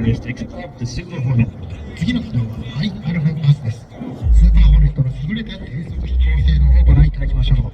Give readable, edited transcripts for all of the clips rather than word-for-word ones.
characteristics of the Super Hornet. 次の機能はハイアルファパスです。スーパーホネットの優れた低速飛行性能をご覧いただきましょう。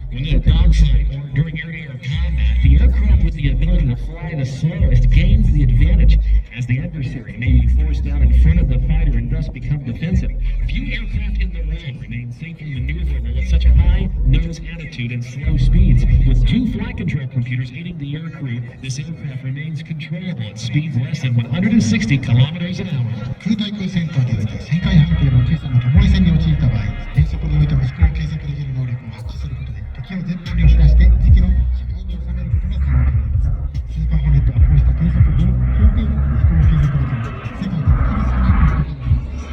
When in a dogfight or during air-to-air combat, the aircraft with the ability to fly the slowest gains the advantage, as the adversary may be forced down in front of the fighter and thus become defensive. Few aircraft in the world remain safe and maneuverable at such a high nose attitude and slow speeds. With two flight control computers aiding the aircrew, this aircraft remains controllable at speeds less than 160 kilometers an hour. 空対空戦闘において旋回半径の小さな巴戦に陥った場合、変速においても飛行を継続できる能力を発揮することで敵を前方に押し出して敵の車外に収めることが可能となります。スーパーホネットはこうした低速分高低速で飛行を継続できる世界で最も少ない技術です。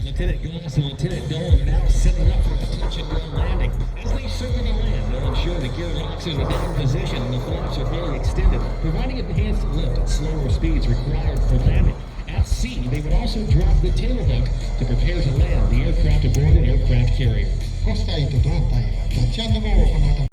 Lieutenant Goss and Lieutenant Dole are now setting up for a touch-and-go landing. As they circle the land, they'll ensure the gearbox is in down position and the flaps are fully extended, providing enhanced lift at slower speeds required for landing. At sea, they would also drop the tail hook to prepare to land the aircraft aboard an aircraft carrier. コス隊とドローン隊はタッチ&ゴーを行うため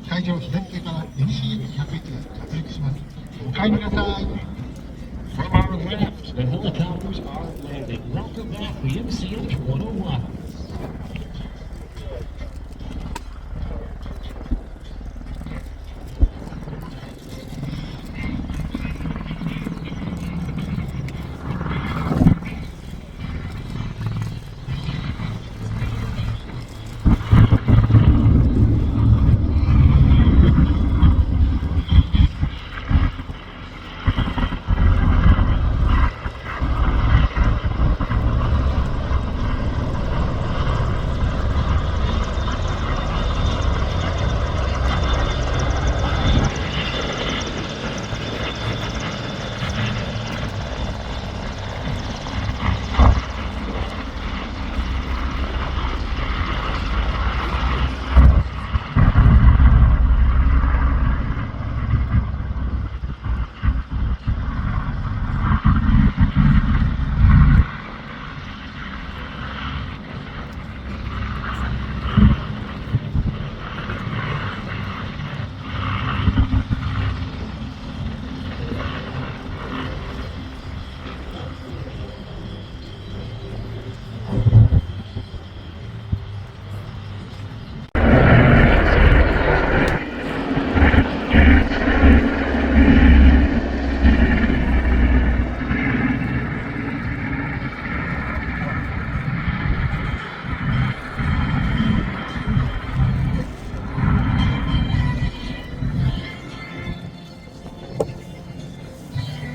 会場左手から MC101 が着陸します。お帰りなさい。From our left, the helicopters are landing. Welcome back, the MCH 101.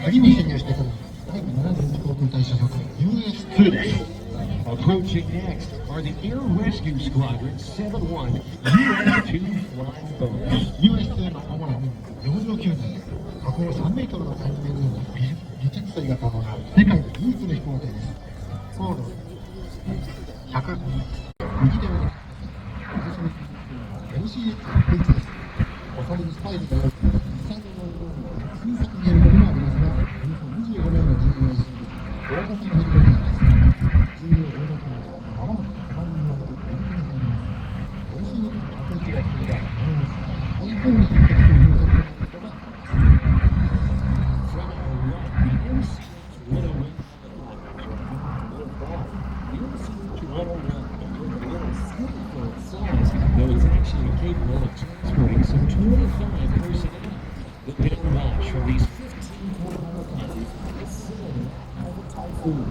次に潜入してくるのが第71航空隊所属 US2 です。 Approaching next are the Air Rescue Squadron 71 US-2 flying boats. US2 の主な任務、洋上救難です。河口3メートルの海面に離着水が可能な世界で唯一の飛行艇です。高度100、右手をLCX-101 です。おさりにスタイルが良く、実際の乗り物に小さく見えることもありますが、およそ25名の人員を占める大型のヘリコプターです。重量500トン、まもなく手番に乗って乗り込みになります。LCX-101が含んだ台風に匹敵する風速の人が From our right, the MCH 101 The MCH 101 size, though it's actually capable of transporting some 25 personnel. The wind watch from these 15 helicopters is similar to a typhoon.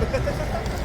Ha ha ha ha!